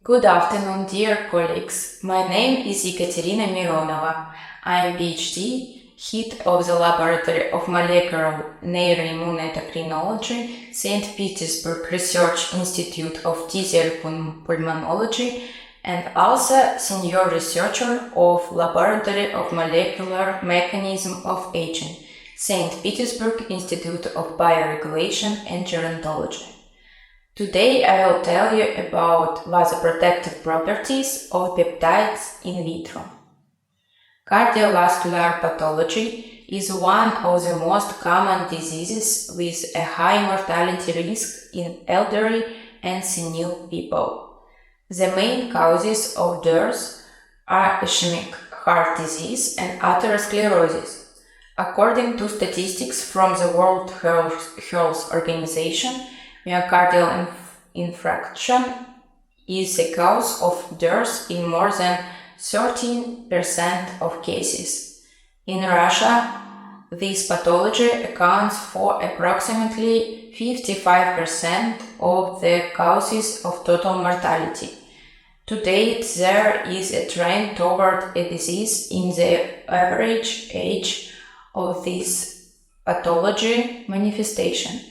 Good afternoon, dear colleagues. My name is Ekaterina Mironova. I am PhD, head of the Laboratory of Molecular Neuroimmunoendocrinology, St. Petersburg Research Institute of T-cell Pulmonology, and also senior researcher of Laboratory of Molecular Mechanism of Aging, St. Petersburg Institute of Bioregulation and Gerontology. Today I will tell you about vasoprotective properties of peptides in vitro. Cardiovascular pathology is one of the most common diseases with a high mortality risk in elderly and senile people. The main causes of death are ischemic heart disease and atherosclerosis. According to statistics from the World Health Organization, myocardial infarction is the cause of death in more than 13% of cases. In Russia, this pathology accounts for approximately 55% of the causes of total mortality. To date, there is a trend toward a disease in the average age of this pathology manifestation.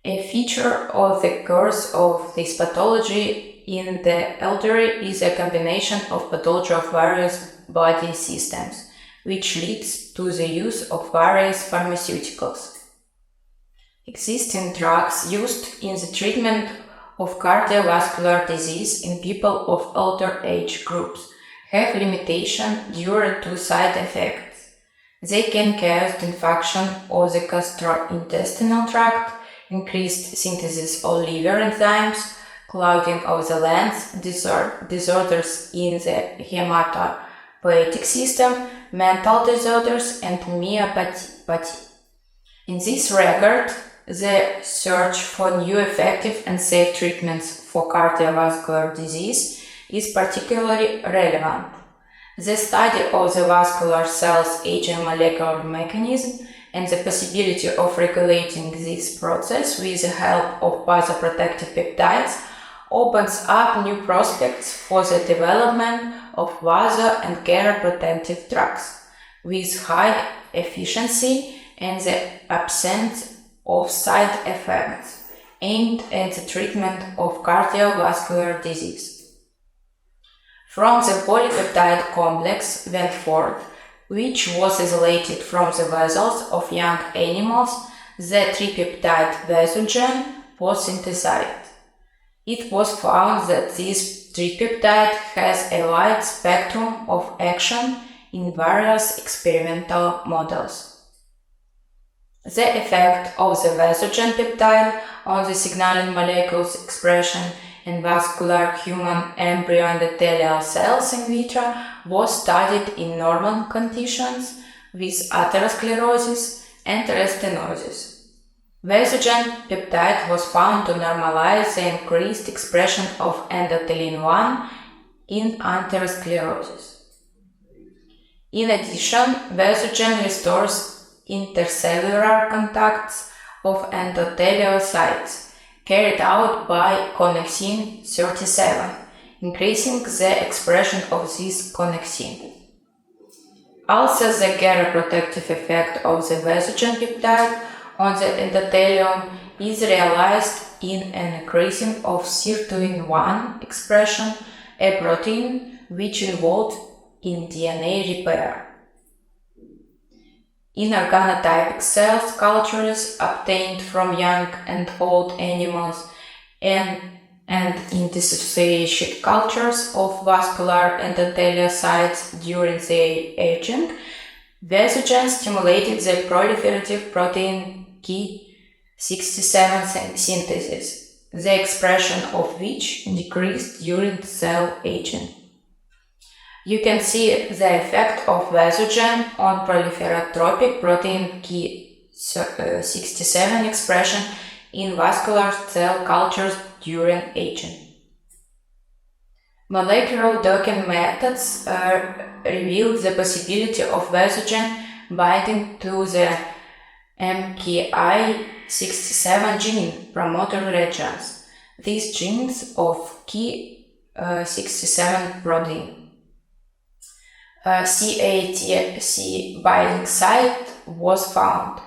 A feature of the course of this pathology in the elderly is a combination of pathology of various body systems, which leads to the use of various pharmaceuticals. Existing drugs used in the treatment of cardiovascular disease in people of older age groups have limitations due to side effects. They can cause infection of the gastrointestinal tract, increased synthesis of liver enzymes, clogging of the lungs, disorders in the hematopoietic system, mental disorders, and myopathy. In this regard, the search for new effective and safe treatments for cardiovascular disease is particularly relevant. The study of the vascular cells' aging molecular mechanism and the possibility of regulating this process with the help of vasoprotective peptides opens up new prospects for the development of vaso- and geroprotective drugs with high efficiency and the absence of side effects aimed at the treatment of cardiovascular disease. From the polypeptide complex went forth, which was isolated from the vessels of young animals, the tripeptide Vasogen was synthesized. It was found that this tripeptide has a wide spectrum of action in various experimental models. The effect of the Vasogen peptide on the signaling molecules expression in vascular human embryo endothelial cells in vitro was studied in normal conditions with atherosclerosis and restenosis. Vasogen peptide was found to normalize the increased expression of endothelin-1 in atherosclerosis. In addition, Vasogen restores intercellular contacts of endothelial sites carried out by connexin 37, increasing the expression of this connexin. Also, the geroprotective effect of the Vasogen peptide on the endothelium is realized in an increasing of sirtuin-1 expression, a protein which involved in DNA repair. In organotypic cells cultures obtained from young and old animals and in dissociated cultures of vascular endothelial sites during their aging, Vasogen stimulated the proliferative protein Ki67 synthesis, the expression of which decreased during cell aging. You can see the effect of Vasogen on proliferatropic protein Ki67 expression in vascular cell cultures during aging. Molecular docking methods reveal the possibility of Vasogen binding to the MKI67 gene promoter regions. These genes of 67 protein. CATC binding site was found.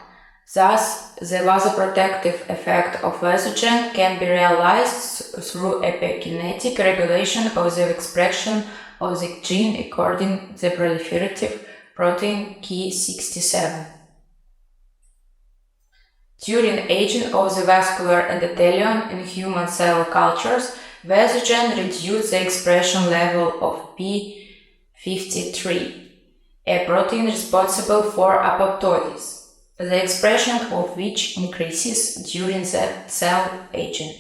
Thus, the vasoprotective effect of Vasogen can be realized through epigenetic regulation of the expression of the gene according to the proliferative protein Ki67. During aging of the vascular endothelium in human cell cultures, Vasogen reduced the expression level of P53, a protein responsible for apoptosis, the expression of which increases during the cell aging.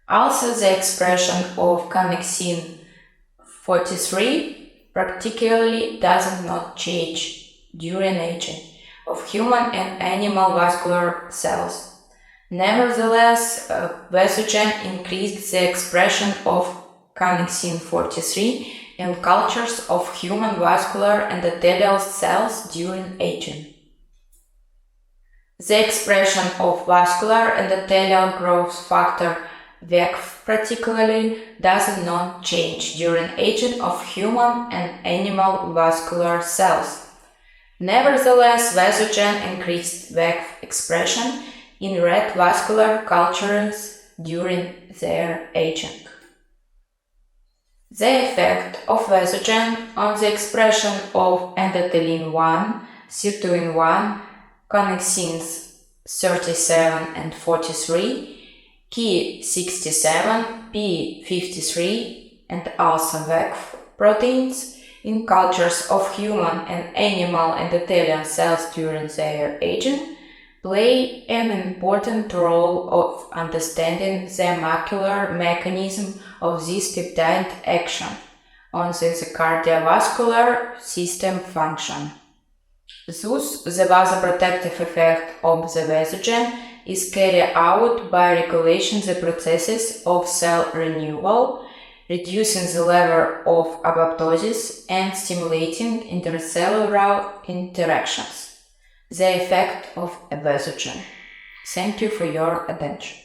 Also, the expression of connexin 43 practically does not change during aging of human and animal vascular cells. Nevertheless, Vasogen increased the expression of connexin 43 in cultures of human vascular endothelial cells during aging. The expression of vascular endothelial growth factor VEGF particularly does not change during aging of human and animal vascular cells. Nevertheless, Vasogen increased VEGF expression in rat vascular cultures during their aging. The effect of Vasogen on the expression of endothelin-1, sirtuin-1, connexins 37 and 43, Ki67, P53, and also VEGF proteins in cultures of human and animal endothelial cells during their aging play an important role of understanding the molecular mechanism of this peptide action on the cardiovascular system function. Thus, the vasoprotective effect of the Vasogen is carried out by regulating the processes of cell renewal, reducing the level of apoptosis, and stimulating intercellular interactions. The effect of a Vasogen. Thank you for your attention.